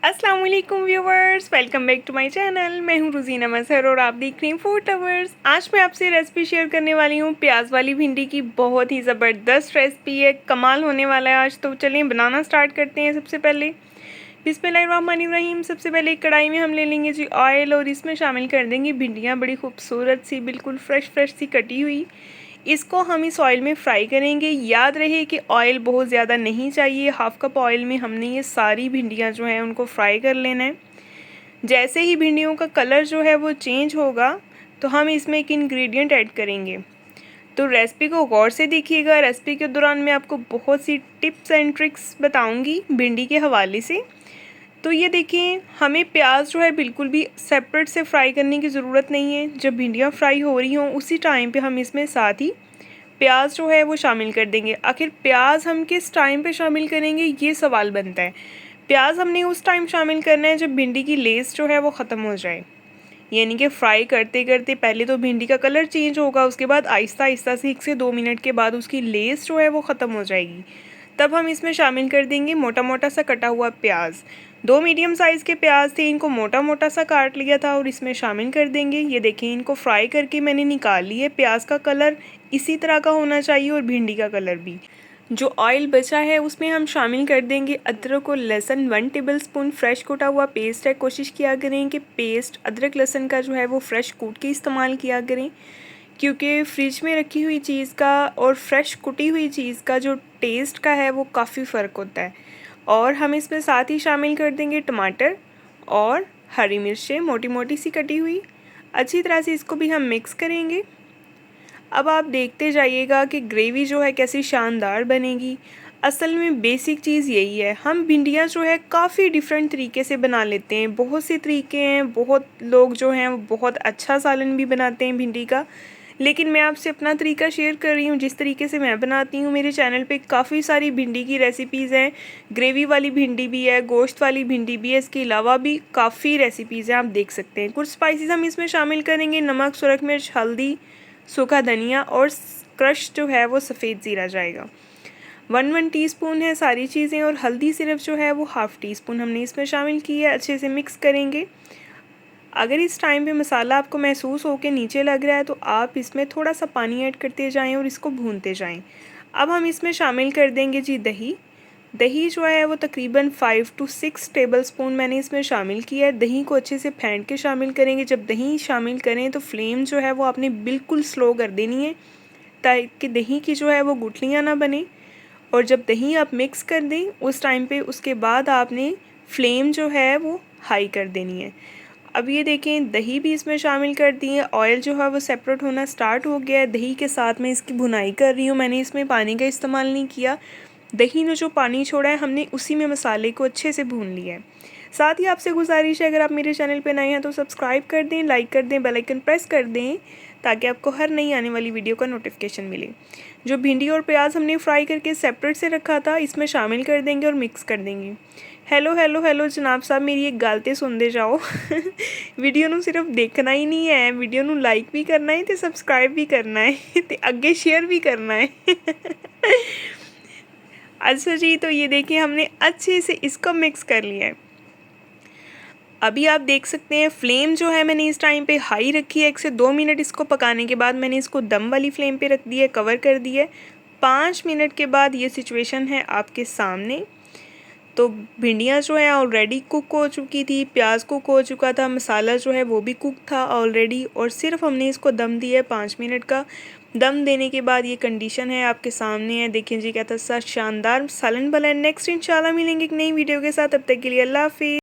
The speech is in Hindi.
अस्सलाम वालेकुम viewers, welcome back to my channel. मैं हूं रुजीना मजहर और आप देख रही हैं फूड लवर्स। आज मैं आपसे रेसिपी शेयर करने वाली हूं प्याज वाली भिंडी की। बहुत ही ज़बरदस्त रेसिपी है, कमाल होने वाला है आज। तो चलिए बनाना स्टार्ट करते हैं। सबसे पहले बिस्मिल्लाहिर्रहमानिर्रहीम। सबसे पहले एक कढ़ाई में हम ले लेंगे जी ऑयल और इसमें शामिल कर देंगे भिंडियाँ, बड़ी खूबसूरत सी, बिल्कुल फ्रेश सी कटी हुई। इसको हम इस ऑयल में फ्राई करेंगे। याद रहे कि ऑयल बहुत ज़्यादा नहीं चाहिए, हाफ कप ऑयल में हमने ये सारी भिंडियाँ जो हैं उनको फ्राई कर लेना है। जैसे ही भिंडियों का कलर जो है वो चेंज होगा तो हम इसमें एक इंग्रेडिएंट ऐड करेंगे। तो रेसिपी को गौर से देखिएगा। रेसिपी के दौरान मैं आपको बहुत सी टिप्स एंड ट्रिक्स बताऊंगी भिंडी के हवाले से। तो ये देखिए, हमें प्याज जो है बिल्कुल भी सेपरेट से फ्राई करने की ज़रूरत नहीं है। जब भिंडियाँ फ्राई हो रही हों उसी टाइम पे हम इसमें साथ ही प्याज जो है वो शामिल कर देंगे। आखिर प्याज हम किस टाइम पे शामिल करेंगे, ये सवाल बनता है। प्याज हमने उस टाइम शामिल करना है जब भिंडी की लेस जो है वो ख़त्म हो जाए। यानी कि फ्राई करते करते पहले तो भिंडी का कलर चेंज होगा, उसके बाद आहिस्ता आहिस्ता से 1 से 2 मिनट के बाद उसकी लेस जो है वो ख़त्म हो जाएगी। तब हम इसमें शामिल कर देंगे मोटा मोटा सा कटा हुआ प्याज। 2 मीडियम साइज़ के प्याज थे, इनको मोटा मोटा सा काट लिया था और इसमें शामिल कर देंगे। ये देखें, इनको फ्राई करके मैंने निकाल लिए। प्याज का कलर इसी तरह का होना चाहिए और भिंडी का कलर भी। जो ऑयल बचा है उसमें हम शामिल कर देंगे अदरक और लहसुन। 1 टेबलस्पून फ्रेश कूटा हुआ पेस्ट है। कोशिश किया करें कि पेस्ट अदरक लहसुन का जो है वो फ्रेश कूट के इस्तेमाल किया करें, क्योंकि फ्रिज में रखी हुई चीज़ का और फ्रेश कुटी हुई चीज़ का जो टेस्ट का है वो काफ़ी फ़र्क होता है। और हम इसमें साथ ही शामिल कर देंगे टमाटर और हरी मिर्चें मोटी मोटी सी कटी हुई। अच्छी तरह से इसको भी हम मिक्स करेंगे। अब आप देखते जाइएगा कि ग्रेवी जो है कैसी शानदार बनेगी। असल में बेसिक चीज़ यही है। हम भिंडियाँ जो है काफ़ी डिफरेंट तरीके से बना लेते हैं, बहुत से तरीके हैं। बहुत लोग जो हैं वो बहुत अच्छा सालन भी बनाते हैं भिंडी का, लेकिन मैं आपसे अपना तरीका शेयर कर रही हूँ जिस तरीके से मैं बनाती हूँ। मेरे चैनल पे काफ़ी सारी भिंडी की रेसिपीज़ हैं। ग्रेवी वाली भिंडी भी है, गोश्त वाली भिंडी भी है, इसके अलावा भी काफ़ी रेसिपीज़ हैं, आप देख सकते हैं। कुछ स्पाइसेस हम इसमें शामिल करेंगे, नमक, सुरख मिर्च, हल्दी, सूखा धनिया और क्रश जो है वो सफ़ेद ज़ीरा जाएगा। 1 टीस्पून है सारी चीज़ें। और हल्दी सिर्फ जो है वो हाफ़ टी स्पून हमने इसमें शामिल की है। अच्छे से मिक्स करेंगे। अगर इस टाइम पे मसाला आपको महसूस हो के नीचे लग रहा है तो आप इसमें थोड़ा सा पानी ऐड करते जाएं और इसको भूनते जाएं। अब हम इसमें शामिल कर देंगे जी दही। दही जो है वो तकरीबन 5 to 6 टेबलस्पून मैंने इसमें शामिल किया है। दही को अच्छे से फेंट के शामिल करेंगे। जब दही शामिल करें तो फ्लेम जो है वो आपने बिल्कुल स्लो कर देनी है, ताकि दही की जो है वो गुठलियाँ ना बने। और जब दही आप मिक्स कर दें उस टाइम पे, उसके बाद आपने फ्लेम जो है वो हाई कर देनी है। अब ये देखें, दही भी इसमें शामिल कर दी है। ऑयल जो है वो सेपरेट होना स्टार्ट हो गया है। दही के साथ मैं इसकी भुनाई कर रही हूँ। मैंने इसमें पानी का इस्तेमाल नहीं किया। दही ने जो पानी छोड़ा है हमने उसी में मसाले को अच्छे से भून लिया है। साथ ही आपसे गुजारिश है, अगर आप मेरे चैनल पर नए हैं तो सब्सक्राइब कर दें, लाइक कर दें, बेल आइकन प्रेस कर दें, ताकि आपको हर नई आने वाली वीडियो का नोटिफिकेशन मिले। जो भिंडी और प्याज हमने फ्राई करके सेपरेट से रखा था इसमें शामिल कर देंगे और मिक्स कर देंगे। हेलो हेलो हेलो जनाब साहब, मेरी एक गलते सुनते जाओ। वीडियो ਨੂੰ सिर्फ देखना ही नहीं है, वीडियो ਨੂੰ लाइक भी करना है तो सब्सक्राइब भी करना है तो आगे शेयर भी करना है। अच्छा जी, तो ये देखिए हमने अच्छे से इसको मिक्स कर लिया है। अभी आप देख सकते हैं फ्लेम जो है मैंने इस टाइम पे हाई रखी है। 1 से 2 मिनट इसको पकाने के बाद मैंने इसको दम वाली फ्लेम पे रख दिया है, कवर कर दिया है। 5 मिनट के बाद ये सिचुएशन है आपके सामने। तो भिंडियाँ जो है ऑलरेडी कुक हो चुकी थी, प्याज कुक हो चुका था, मसाला जो है वो भी कुक था ऑलरेडी, और सिर्फ हमने इसको दम दिया है 5 मिनट का। दम देने के बाद ये कंडीशन है आपके सामने है। देखें जी, क्या था शानदार सालन बना है। नेक्स्ट इंशाल्लाह मिलेंगे एक नई वीडियो के साथ। तब तक के लिए अल्लाह हाफिज़।